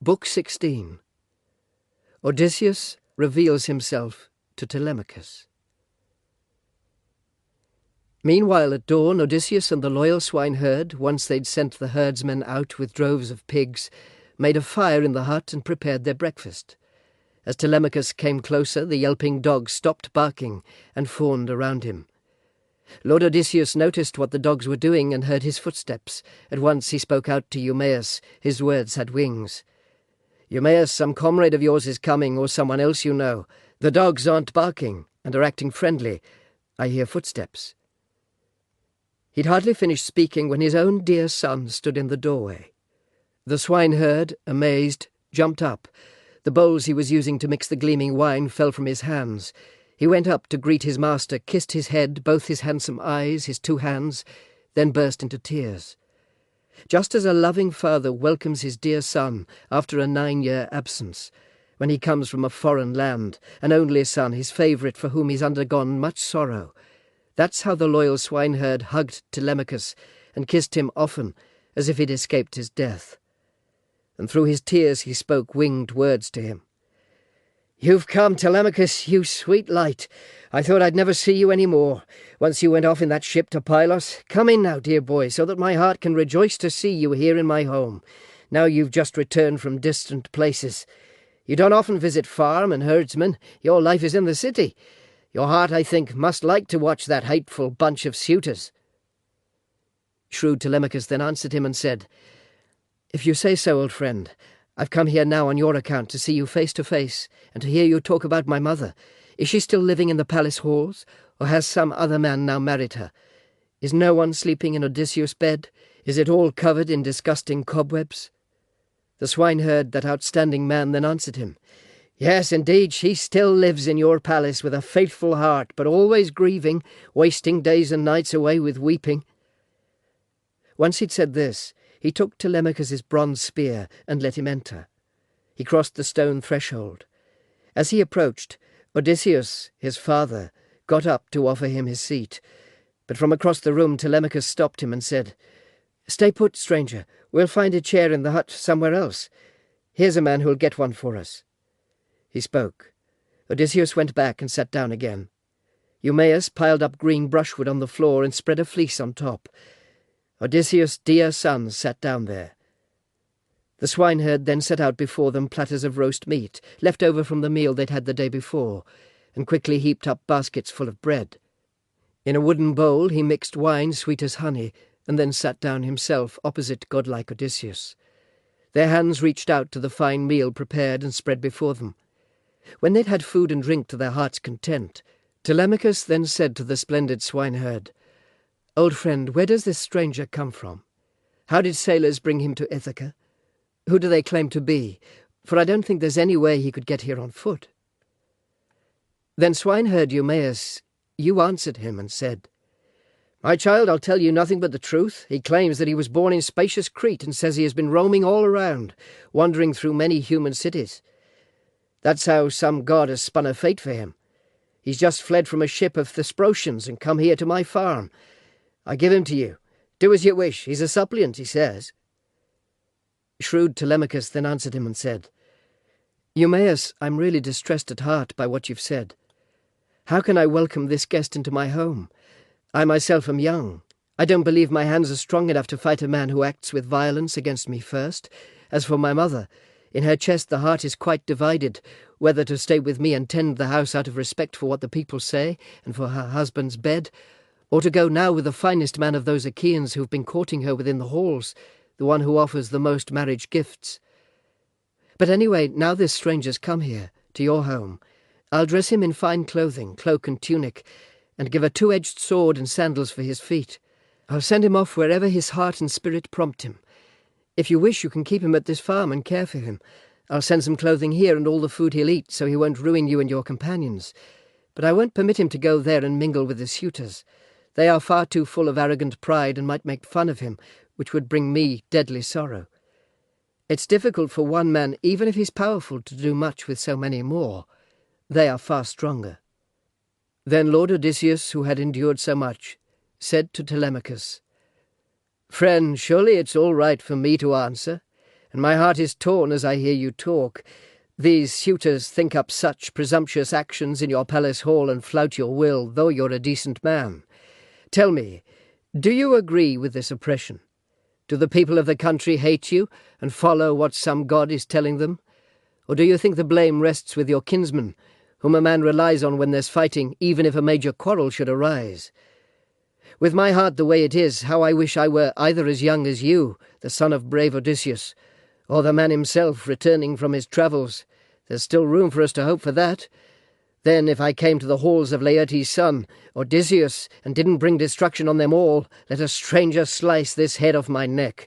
Book 16. Odysseus reveals himself to Telemachus. Meanwhile at dawn, Odysseus and the loyal swineherd, once they'd sent the herdsmen out with droves of pigs, made a fire in the hut and prepared their breakfast. As Telemachus came closer, the yelping dogs stopped barking and fawned around him. Lord Odysseus noticed what the dogs were doing and heard his footsteps. At once he spoke out to Eumaeus. His words had wings. "Eumaeus, some comrade of yours is coming, or someone else you know. The dogs aren't barking and are acting friendly. I hear footsteps." He'd hardly finished speaking when his own dear son stood in the doorway. The swineherd, amazed, jumped up. The bowls he was using to mix the gleaming wine fell from his hands. He went up to greet his master, kissed his head, both his handsome eyes, his 2 hands, then burst into tears. Just as a loving father welcomes his dear son after a 9-year absence, when he comes from a foreign land, an only son, his favourite for whom he's undergone much sorrow, that's how the loyal swineherd hugged Telemachus and kissed him often, as if he'd escaped his death. And through his tears he spoke winged words to him. "You've come, Telemachus, you sweet light. I thought I'd never see you any more, once you went off in that ship to Pylos. Come in now, dear boy, so that my heart can rejoice to see you here in my home, now you've just returned from distant places. You don't often visit farm and herdsmen. Your life is in the city. Your heart, I think, must like to watch that hateful bunch of suitors." Shrewd Telemachus then answered him and said, "If you say so, old friend, I've come here now on your account to see you face to face and to hear you talk about my mother. Is she still living in the palace halls, or has some other man now married her? Is no one sleeping in Odysseus' bed? Is it all covered in disgusting cobwebs?" The swineherd, that outstanding man, then answered him, "Yes, indeed, she still lives in your palace with a faithful heart, but always grieving, wasting days and nights away with weeping." Once he'd said this, he took Telemachus's bronze spear and let him enter. He crossed the stone threshold. As he approached, Odysseus, his father, got up to offer him his seat, but from across the room Telemachus stopped him and said, "Stay put, stranger. We'll find a chair in the hut somewhere else. Here's a man who'll get one for us." He spoke. Odysseus went back and sat down again. Eumaeus piled up green brushwood on the floor and spread a fleece on top. Odysseus' dear son sat down there. The swineherd then set out before them platters of roast meat, left over from the meal they'd had the day before, and quickly heaped up baskets full of bread. In a wooden bowl he mixed wine sweet as honey, and then sat down himself opposite godlike Odysseus. Their hands reached out to the fine meal prepared and spread before them. When they'd had food and drink to their heart's content, Telemachus then said to the splendid swineherd, "Old friend, where does this stranger come from? How did sailors bring him to Ithaca? Who do they claim to be? For I don't think there's any way he could get here on foot." Then swineherd Eumaeus, you answered him and said, "My child, I'll tell you nothing but the truth. He claims that he was born in spacious Crete and says he has been roaming all around, wandering through many human cities. That's how some god has spun a fate for him. He's just fled from a ship of Thesprotians and come here to my farm. I give him to you. Do as you wish. He's a suppliant, he says." Shrewd Telemachus then answered him and said, "Eumaeus, I'm really distressed at heart by what you've said. How can I welcome this guest into my home? I myself am young. I don't believe my hands are strong enough to fight a man who acts with violence against me first. As for my mother, in her chest the heart is quite divided, whether to stay with me and tend the house out of respect for what the people say and for her husband's bed, or to go now with the finest man of those Achaeans who've been courting her within the halls, the one who offers the most marriage gifts. But anyway, now this stranger's come here, to your home, I'll dress him in fine clothing, cloak and tunic, and give a 2-edged sword and sandals for his feet. I'll send him off wherever his heart and spirit prompt him. If you wish, you can keep him at this farm and care for him. I'll send some clothing here and all the food he'll eat, so he won't ruin you and your companions. But I won't permit him to go there and mingle with the suitors. They are far too full of arrogant pride and might make fun of him, which would bring me deadly sorrow. It's difficult for one man, even if he's powerful, to do much with so many more. They are far stronger." Then Lord Odysseus, who had endured so much, said to Telemachus, "Friend, surely it's all right for me to answer, and my heart is torn as I hear you talk. These suitors think up such presumptuous actions in your palace hall and flout your will, though you're a decent man. Tell me, do you agree with this oppression? Do the people of the country hate you and follow what some god is telling them? Or do you think the blame rests with your kinsmen, whom a man relies on when there's fighting, even if a major quarrel should arise? With my heart the way it is, how I wish I were either as young as you, the son of brave Odysseus, or the man himself returning from his travels. There's still room for us to hope for that. Then, if I came to the halls of Laertes' son, Odysseus, and didn't bring destruction on them all, let a stranger slice this head off my neck.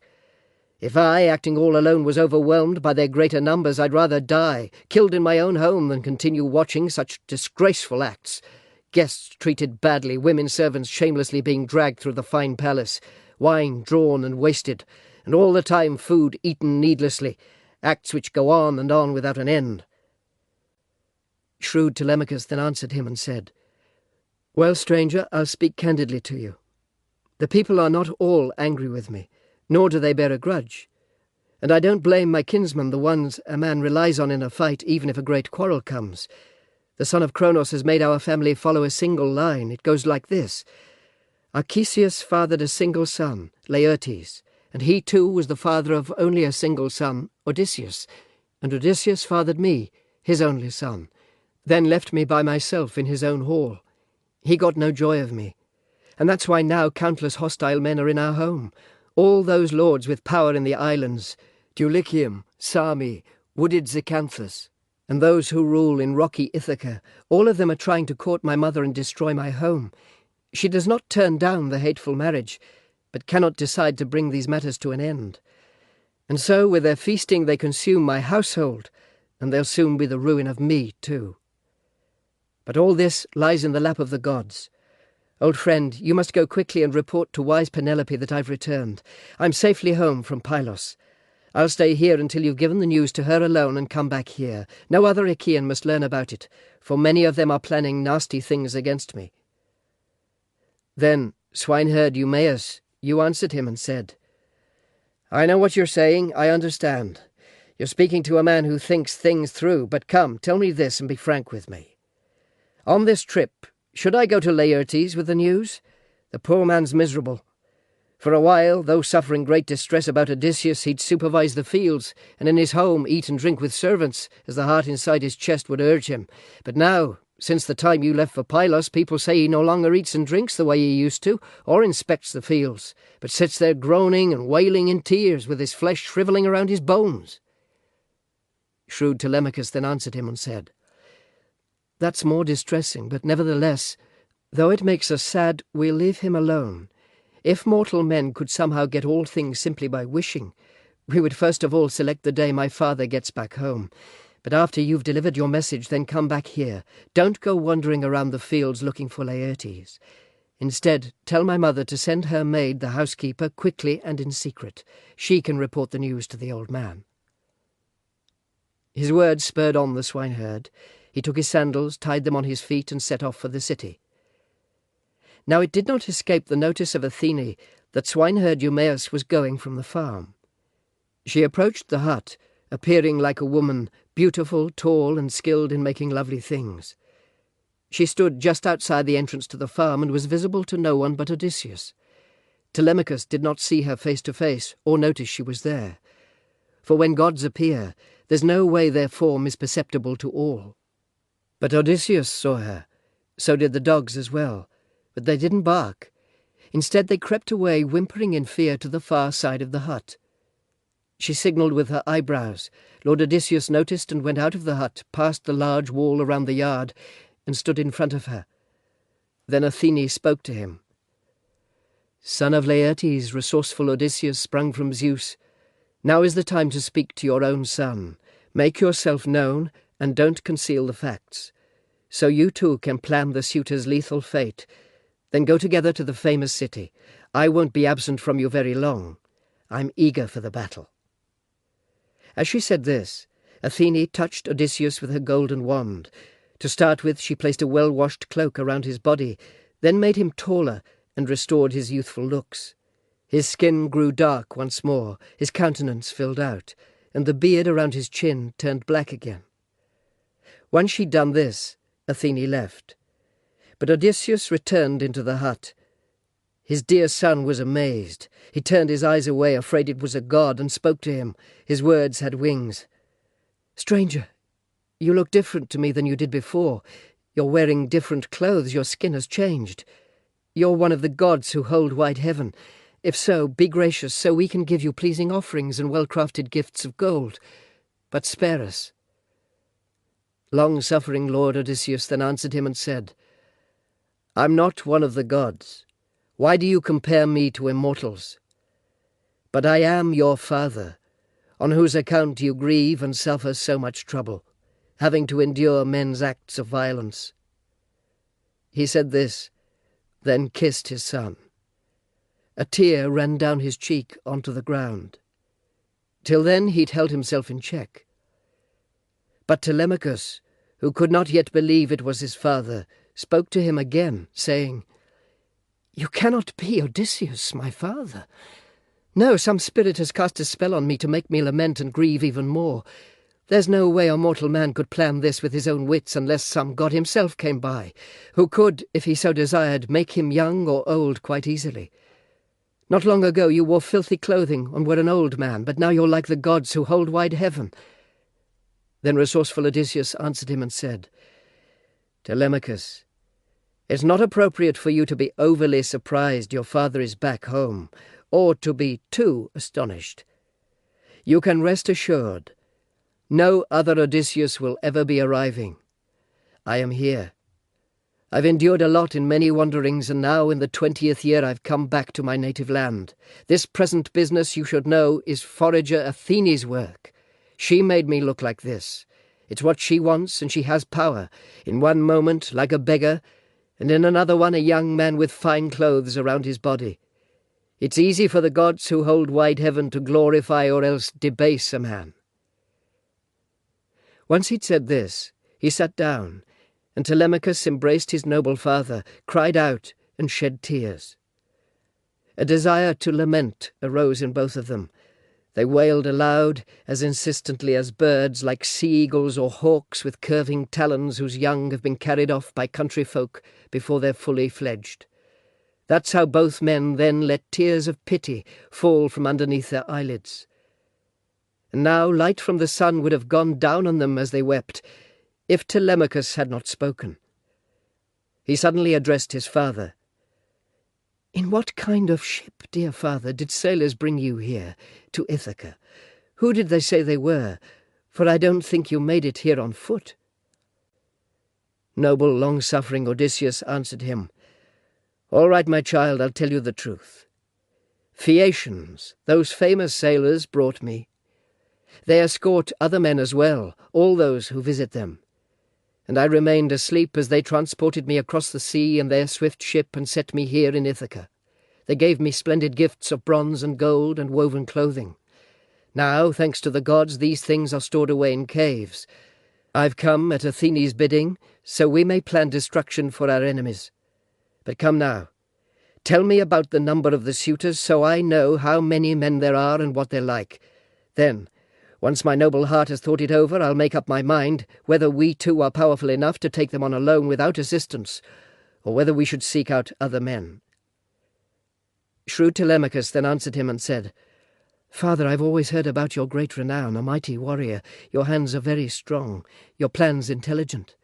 If I, acting all alone, was overwhelmed by their greater numbers, I'd rather die, killed in my own home, than continue watching such disgraceful acts. Guests treated badly, women servants shamelessly being dragged through the fine palace, wine drawn and wasted, and all the time food eaten needlessly, acts which go on and on without an end. Shrewd Telemachus then answered him and said, "Well, stranger, I'll speak candidly to you. The people are not all angry with me, nor do they bear a grudge. And I don't blame my kinsmen, the ones a man relies on in a fight, even if a great quarrel comes. The son of Cronos has made our family follow a single line. It goes like this. Archesius fathered a single son, Laertes, and he too was the father of only a single son, Odysseus, and Odysseus fathered me, his only son, then left me by myself in his own hall. He got no joy of me, and that's why now countless hostile men are in our home, all those lords with power in the islands, Dulichium, Sami, wooded Zacynthus, and those who rule in rocky Ithaca. All of them are trying to court my mother and destroy my home. She does not turn down the hateful marriage, but cannot decide to bring these matters to an end. And so, with their feasting, they consume my household, and they'll soon be the ruin of me, too. But all this lies in the lap of the gods. Old friend, you must go quickly and report to wise Penelope that I've returned. I'm safely home from Pylos. I'll stay here until you've given the news to her alone and come back here. No other Achaean must learn about it, for many of them are planning nasty things against me." Then swineherd Eumaeus, you answered him and said, "I know what you're saying, I understand. You're speaking to a man who thinks things through, but come, tell me this and be frank with me. On this trip, should I go to Laertes with the news? The poor man's miserable. For a while, though suffering great distress about Odysseus, he'd supervise the fields, and in his home eat and drink with servants, as the heart inside his chest would urge him. But now, since the time you left for Pylos, people say he no longer eats and drinks the way he used to, or inspects the fields, but sits there groaning and wailing in tears, with his flesh shrivelling around his bones." Shrewd Telemachus then answered him and said, "That's more distressing, but nevertheless, though it makes us sad, we'll leave him alone. If mortal men could somehow get all things simply by wishing, we would first of all select the day my father gets back home. But after you've delivered your message, then come back here. Don't go wandering around the fields looking for Laertes. Instead, tell my mother to send her maid, the housekeeper, quickly and in secret. She can report the news to the old man." His words spurred on the swineherd. He took his sandals, tied them on his feet, and set off for the city. Now it did not escape the notice of Athene that swineherd Eumaeus was going from the farm. She approached the hut, appearing like a woman, beautiful, tall, and skilled in making lovely things. She stood just outside the entrance to the farm and was visible to no one but Odysseus. Telemachus did not see her face to face or notice she was there. For when gods appear, there's no way their form is perceptible to all. But Odysseus saw her. So did the dogs as well. But they didn't bark. Instead, they crept away, whimpering in fear, to the far side of the hut. She signalled with her eyebrows. Lord Odysseus noticed and went out of the hut, past the large wall around the yard, and stood in front of her. Then Athene spoke to him. "Son of Laertes, resourceful Odysseus, sprung from Zeus, now is the time to speak to your own son. Make yourself known, and don't conceal the facts. So you too can plan the suitor's lethal fate. Then go together to the famous city. I won't be absent from you very long. I'm eager for the battle." As she said this, Athene touched Odysseus with her golden wand. To start with, she placed a well-washed cloak around his body, then made him taller and restored his youthful looks. His skin grew dark once more, his countenance filled out, and the beard around his chin turned black again. Once she'd done this, Athene left. But Odysseus returned into the hut. His dear son was amazed. He turned his eyes away, afraid it was a god, and spoke to him. His words had wings. "Stranger, you look different to me than you did before. You're wearing different clothes. Your skin has changed. You're one of the gods who hold wide heaven. If so, be gracious, so we can give you pleasing offerings and well-crafted gifts of gold. But spare us." Long-suffering Lord Odysseus then answered him and said, "I'm not one of the gods. Why do you compare me to immortals? But I am your father, on whose account you grieve and suffer so much trouble, having to endure men's acts of violence." He said this, then kissed his son. A tear ran down his cheek onto the ground. Till then he'd held himself in check. But Telemachus, who could not yet believe it was his father, spoke to him again, saying, "You cannot be Odysseus, my father. No, some spirit has cast a spell on me to make me lament and grieve even more. There's no way a mortal man could plan this with his own wits unless some god himself came by, who could, if he so desired, make him young or old quite easily. Not long ago you wore filthy clothing and were an old man, but now you're like the gods who hold wide heaven." Then resourceful Odysseus answered him and said, "Telemachus, it's not appropriate for you to be overly surprised your father is back home, or to be too astonished. You can rest assured, no other Odysseus will ever be arriving. I am here. I've endured a lot in many wanderings, and now in the 20th year I've come back to my native land. This present business, you should know, is forager Athene's work. She made me look like this. It's what she wants, and she has power. In one moment, like a beggar, and in another one a young man with fine clothes around his body. It's easy for the gods who hold wide heaven to glorify or else debase a man." Once he'd said this, he sat down, and Telemachus embraced his noble father, cried out, and shed tears. A desire to lament arose in both of them. They wailed aloud, as insistently as birds, like sea-eagles or hawks with curving talons whose young have been carried off by country folk before they're fully fledged. That's how both men then let tears of pity fall from underneath their eyelids. And now light from the sun would have gone down on them as they wept, if Telemachus had not spoken. He suddenly addressed his father. "In what kind of ship, dear father, did sailors bring you here, to Ithaca? Who did they say they were? For I don't think you made it here on foot." Noble, long-suffering Odysseus answered him, "All right, my child, I'll tell you the truth. Phaeacians, those famous sailors, brought me. They escort other men as well, all those who visit them. And I remained asleep as they transported me across the sea in their swift ship and set me here in Ithaca. They gave me splendid gifts of bronze and gold and woven clothing. Now, thanks to the gods, these things are stored away in caves. I've come at Athene's bidding, so we may plan destruction for our enemies. But come now, tell me about the number of the suitors, so I know how many men there are and what they're like. Then, once my noble heart has thought it over, I'll make up my mind whether we too are powerful enough to take them on alone without assistance, or whether we should seek out other men." Shrewd Telemachus then answered him and said, "Father, I've always heard about your great renown, a mighty warrior. Your hands are very strong, your plans intelligent.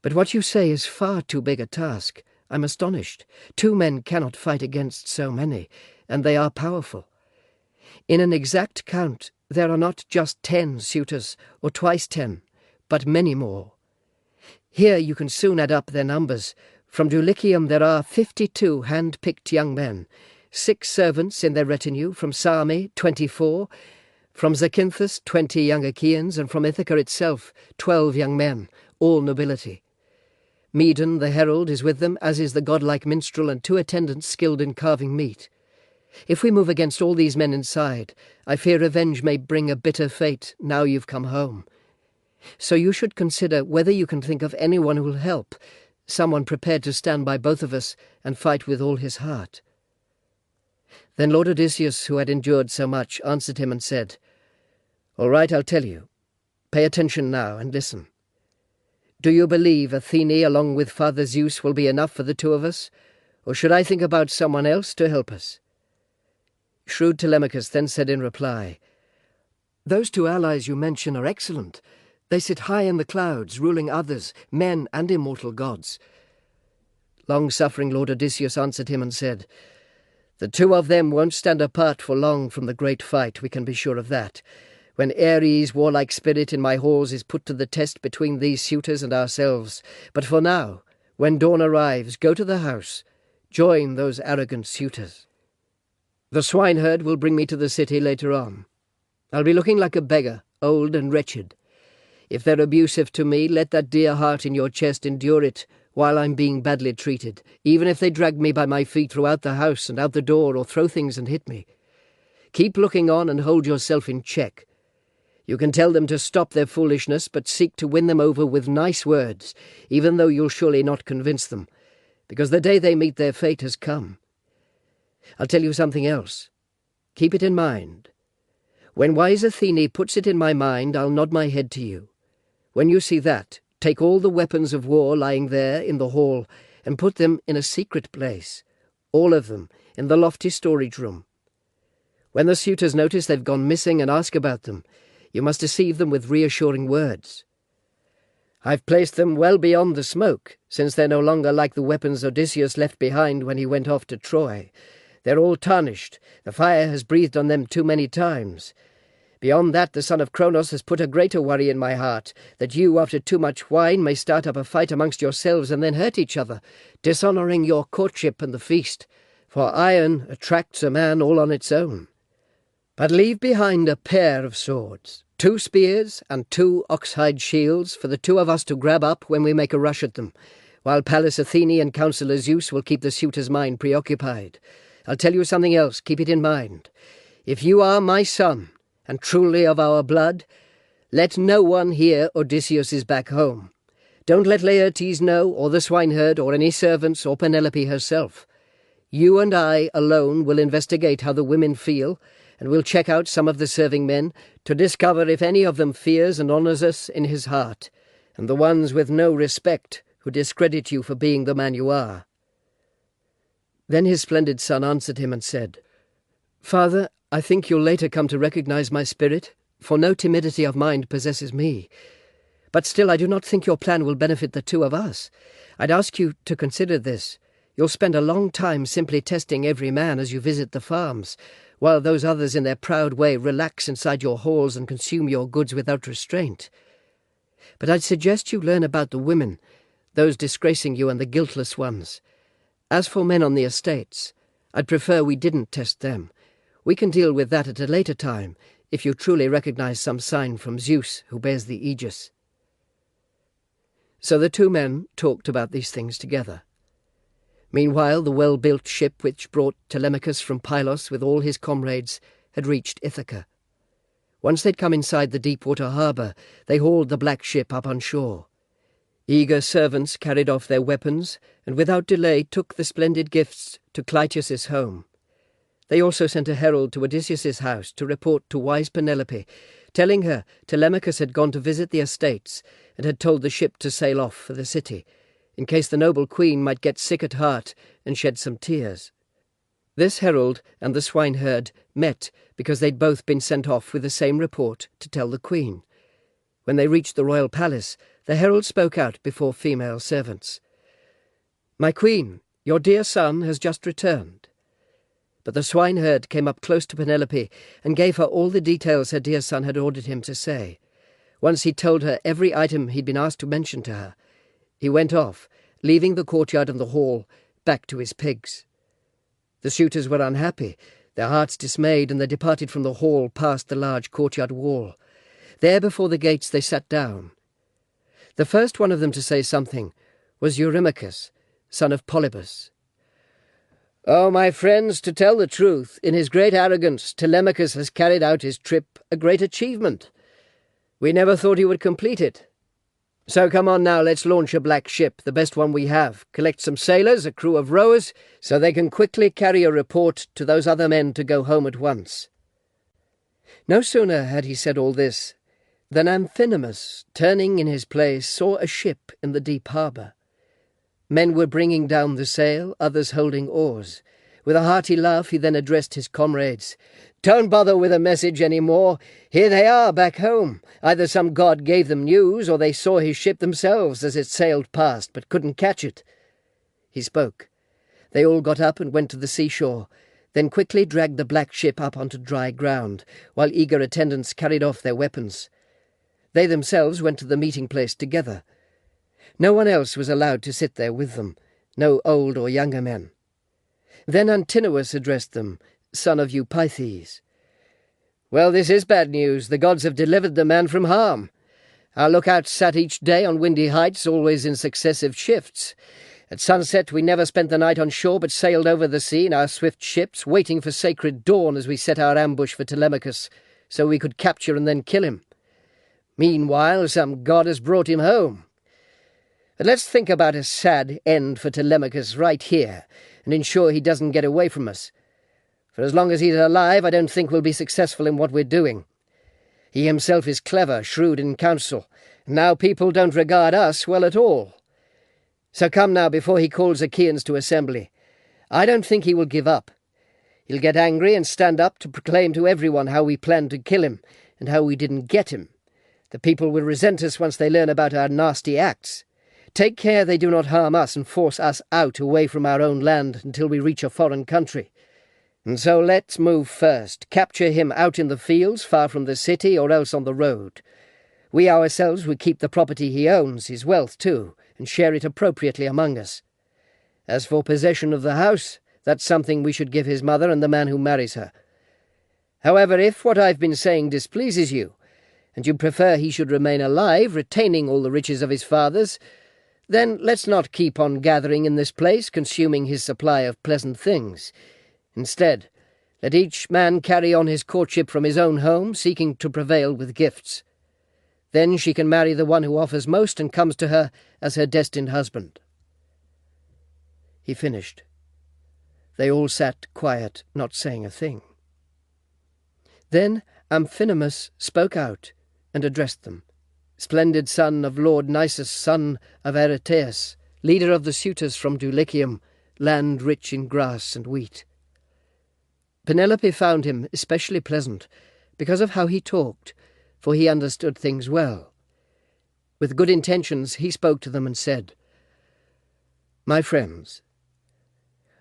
But what you say is far too big a task. I'm astonished. 2 men cannot fight against so many, and they are powerful. In an exact count, there are not just 10 suitors, or twice 10, but many more. Here you can soon add up their numbers. From Dulichium there are 52 hand-picked young men, 6 servants in their retinue, from Same 24, from Zacynthus 20 young Achaeans, and from Ithaca itself 12 young men, all nobility. Medon the herald is with them, as is the godlike minstrel and 2 attendants skilled in carving meat. If we move against all these men inside, I fear revenge may bring a bitter fate now you've come home. So you should consider whether you can think of anyone who will help, someone prepared to stand by both of us and fight with all his heart." Then Lord Odysseus, who had endured so much, answered him and said, All right, I'll tell you. Pay attention now and listen. Do you believe Athene along with Father Zeus will be enough for the two of us, or should I think about someone else to help us?" Shrewd Telemachus then said in reply, "Those two allies you mention are excellent. They sit high in the clouds, ruling others, men and immortal gods." Long-suffering Lord Odysseus answered him and said, "The two of them won't stand apart for long from the great fight, we can be sure of that, when Ares' warlike spirit in my halls is put to the test between these suitors and ourselves. But for now, when dawn arrives, go to the house, join those arrogant suitors. The swineherd will bring me to the city later on. I'll be looking like a beggar, old and wretched. If they're abusive to me, let that dear heart in your chest endure it while I'm being badly treated, even if they drag me by my feet throughout the house and out the door or throw things and hit me. Keep looking on and hold yourself in check. You can tell them to stop their foolishness, but seek to win them over with nice words, even though you'll surely not convince them, because the day they meet their fate has come. I'll tell you something else. Keep it in mind. When wise Athene puts it in my mind, I'll nod my head to you. When you see that, take all the weapons of war lying there in the hall and put them in a secret place, all of them in the lofty storage room. When the suitors notice they've gone missing and ask about them, you must deceive them with reassuring words. I've placed them well beyond the smoke, since they're no longer like the weapons Odysseus left behind when he went off to Troy. They're all tarnished. The fire has breathed on them too many times. Beyond that, the son of Cronos has put a greater worry in my heart, that you, after too much wine, may start up a fight amongst yourselves and then hurt each other, dishonouring your courtship and the feast, for iron attracts a man all on its own. But leave behind a pair of swords, 2 spears and 2 ox-hide shields for the two of us to grab up when we make a rush at them, while Pallas Athene and Counsellor Zeus will keep the suitor's mind preoccupied. I'll tell you something else, keep it in mind. If you are my son, and truly of our blood, let no one hear Odysseus is back home. Don't let Laertes know, or the swineherd, or any servants, or Penelope herself. You and I alone will investigate how the women feel, and we'll check out some of the serving men to discover if any of them fears and honours us in his heart, and the ones with no respect who discredit you for being the man you are." Then his splendid son answered him and said, "Father, I think you'll later come to recognize my spirit, for no timidity of mind possesses me. But still I do not think your plan will benefit the two of us. I'd ask you to consider this. You'll spend a long time simply testing every man as you visit the farms, while those others in their proud way relax inside your halls and consume your goods without restraint. But I'd suggest you learn about the women, those disgracing you and the guiltless ones. As for men on the estates, I'd prefer we didn't test them. We can deal with that at a later time, if you truly recognize some sign from Zeus who bears the aegis." So the two men talked about these things together. Meanwhile, the well-built ship which brought Telemachus from Pylos with all his comrades had reached Ithaca. Once they'd come inside the deep-water harbour, they hauled the black ship up on shore. Eager servants carried off their weapons, and without delay took the splendid gifts to Clytius' home. They also sent a herald to Odysseus' house to report to wise Penelope, telling her Telemachus had gone to visit the estates and had told the ship to sail off for the city, in case the noble queen might get sick at heart and shed some tears. This herald and the swineherd met because they'd both been sent off with the same report to tell the queen. When they reached the royal palace, the herald spoke out before female servants. "My queen, your dear son has just returned." But the swineherd came up close to Penelope and gave her all the details her dear son had ordered him to say. Once he told her every item he'd been asked to mention to her. He went off, leaving the courtyard and the hall, back to his pigs. The suitors were unhappy, their hearts dismayed, and they departed from the hall past the large courtyard wall. There before the gates they sat down. The first one of them to say something was Eurymachus, son of Polybus. "Oh, my friends, to tell the truth, in his great arrogance, Telemachus has carried out his trip a great achievement. We never thought he would complete it. So come on now, let's launch a black ship, the best one we have, collect some sailors, a crew of rowers, so they can quickly carry a report to those other men to go home at once." No sooner had he said all this than Amphinomus, turning in his place, saw a ship in the deep harbour. Men were bringing down the sail, others holding oars. With a hearty laugh he then addressed his comrades. "Don't bother with a message any more. Here they are back home. Either some god gave them news, or they saw his ship themselves as it sailed past, but couldn't catch it." He spoke. They all got up and went to the seashore, then quickly dragged the black ship up onto dry ground, while eager attendants carried off their weapons. They themselves went to the meeting place together. No one else was allowed to sit there with them, no old or younger men. Then Antinous addressed them, son of Eupeithes. "Well, this is bad news. The gods have delivered the man from harm. Our lookouts sat each day on windy heights, always in successive shifts. At sunset we never spent the night on shore, but sailed over the sea in our swift ships, waiting for sacred dawn as we set our ambush for Telemachus, so we could capture and then kill him. Meanwhile, some god has brought him home. But let's think about a sad end for Telemachus right here, and ensure he doesn't get away from us. For as long as he's alive, I don't think we'll be successful in what we're doing. He himself is clever, shrewd in counsel, and now people don't regard us well at all. So come now before he calls Achaeans to assembly. I don't think he will give up. He'll get angry and stand up to proclaim to everyone how we planned to kill him, and how we didn't get him. The people will resent us once they learn about our nasty acts. Take care they do not harm us and force us out away from our own land until we reach a foreign country. And so let's move first, capture him out in the fields, far from the city, or else on the road. We ourselves will keep the property he owns, his wealth too, and share it appropriately among us. As for possession of the house, that's something we should give his mother and the man who marries her. However, if what I've been saying displeases you, and you prefer he should remain alive, retaining all the riches of his fathers, then let's not keep on gathering in this place, consuming his supply of pleasant things. Instead, let each man carry on his courtship from his own home, seeking to prevail with gifts. Then she can marry the one who offers most and comes to her as her destined husband." He finished. They all sat quiet, not saying a thing. Then Amphinomus spoke out and addressed them. "Splendid son of Lord Nisus, son of Aretaeus, leader of the suitors from Dulichium, land rich in grass and wheat." Penelope found him especially pleasant because of how he talked, for he understood things well. With good intentions he spoke to them and said, "My friends,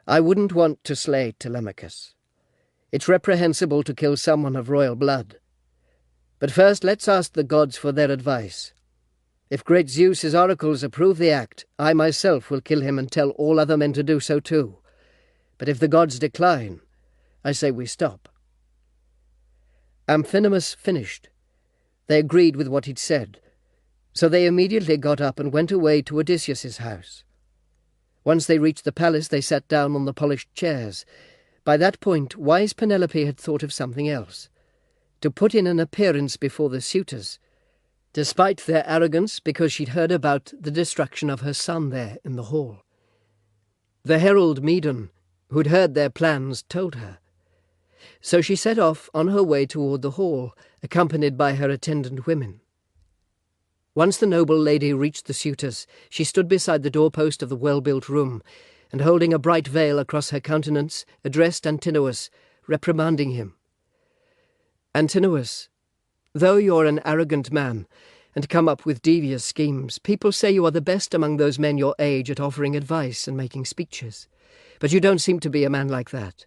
I wouldn't want to slay Telemachus. It's reprehensible to kill someone of royal blood. But first let's ask the gods for their advice. If great Zeus's oracles approve the act, I myself will kill him and tell all other men to do so too. But if the gods decline, I say we stop." Amphinomus finished. They agreed with what he'd said, so they immediately got up and went away to Odysseus's house. Once they reached the palace, they sat down on the polished chairs. By that point, wise Penelope had thought of something else: to put in an appearance before the suitors, despite their arrogance, because she'd heard about the destruction of her son there in the hall. The herald Medon, who'd heard their plans, told her. So she set off on her way toward the hall, accompanied by her attendant women. Once the noble lady reached the suitors, she stood beside the doorpost of the well-built room, and holding a bright veil across her countenance, addressed Antinous, reprimanding him. "Antinous, though you're an arrogant man, and come up with devious schemes, people say you are the best among those men your age at offering advice and making speeches. But you don't seem to be a man like that.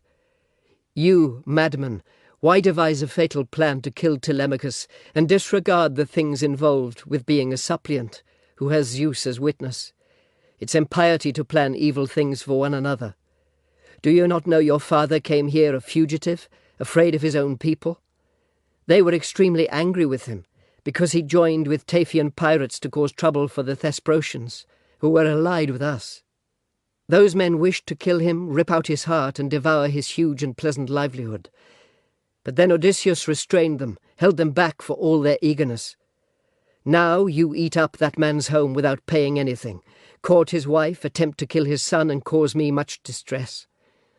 You, madman, why devise a fatal plan to kill Telemachus and disregard the things involved with being a suppliant who has Zeus as witness? It's impiety to plan evil things for one another. Do you not know your father came here a fugitive, afraid of his own people? They were extremely angry with him, because he joined with Taphian pirates to cause trouble for the Thesprotians, who were allied with us. Those men wished to kill him, rip out his heart, and devour his huge and pleasant livelihood. But then Odysseus restrained them, held them back for all their eagerness. Now you eat up that man's home without paying anything, court his wife, attempt to kill his son, and cause me much distress.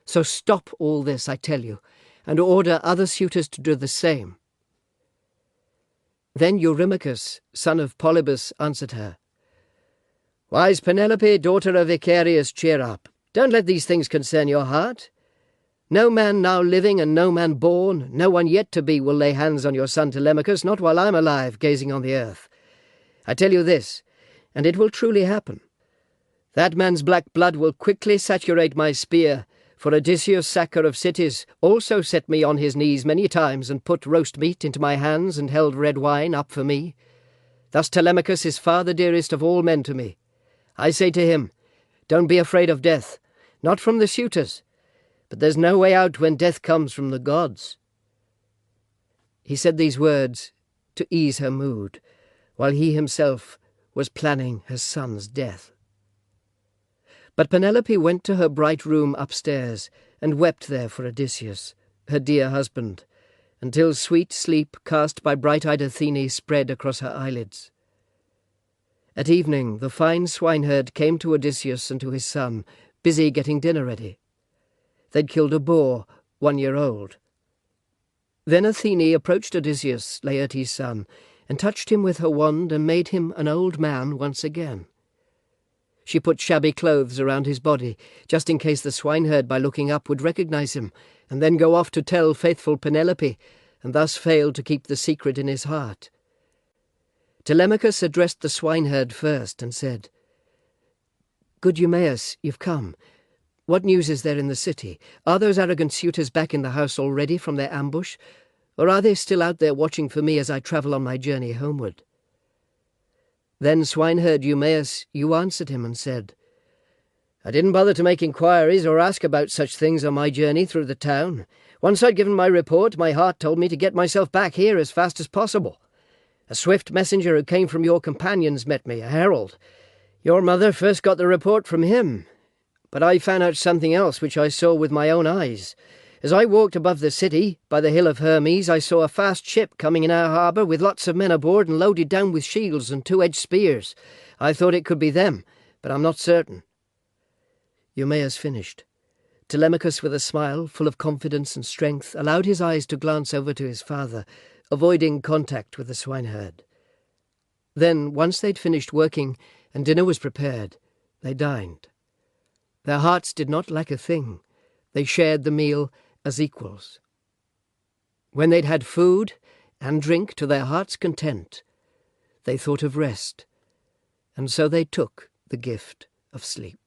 So stop all this, I tell you, and order other suitors to do the same. Then Eurymachus, son of Polybus, answered her, "Wise Penelope, daughter of Icarius, cheer up. Don't let these things concern your heart. No man now living and no man born, no one yet to be, will lay hands on your son Telemachus, not while I'm alive, gazing on the earth. I tell you this, and it will truly happen. That man's black blood will quickly saturate my spear, for Odysseus, sacker of cities, also set me on his knees many times and put roast meat into my hands and held red wine up for me. Thus Telemachus is far the dearest of all men to me. I say to him, don't be afraid of death, not from the suitors, but there's no way out when death comes from the gods." He said these words to ease her mood, while he himself was planning her son's death. But Penelope went to her bright room upstairs and wept there for Odysseus, her dear husband, until sweet sleep cast by bright-eyed Athene spread across her eyelids. At evening the fine swineherd came to Odysseus and to his son, busy getting dinner ready. They'd killed a boar, 1 year old. Then Athene approached Odysseus, Laertes' son, and touched him with her wand and made him an old man once again. She put shabby clothes around his body, just in case the swineherd by looking up would recognize him, and then go off to tell faithful Penelope, and thus fail to keep the secret in his heart. Telemachus addressed the swineherd first and said, "Good Eumaeus, you've come. What news is there in the city? Are those arrogant suitors back in the house already from their ambush, or are they still out there watching for me as I travel on my journey homeward?" Then swineherd Eumaeus, you answered him and said, "I didn't bother to make inquiries or ask about such things on my journey through the town. Once I'd given my report, my heart told me to get myself back here as fast as possible. A swift messenger who came from your companions met me, a herald. Your mother first got the report from him, but I found out something else which I saw with my own eyes. As I walked above the city, by the hill of Hermes, I saw a fast ship coming in our harbour with lots of men aboard and loaded down with shields and two-edged spears. I thought it could be them, but I'm not certain." Eumaeus finished. Telemachus, with a smile, full of confidence and strength, allowed his eyes to glance over to his father, avoiding contact with the swineherd. Then, once they'd finished working and dinner was prepared, they dined. Their hearts did not lack a thing. They shared the meal as equals. When they'd had food and drink to their heart's content, they thought of rest, and so they took the gift of sleep.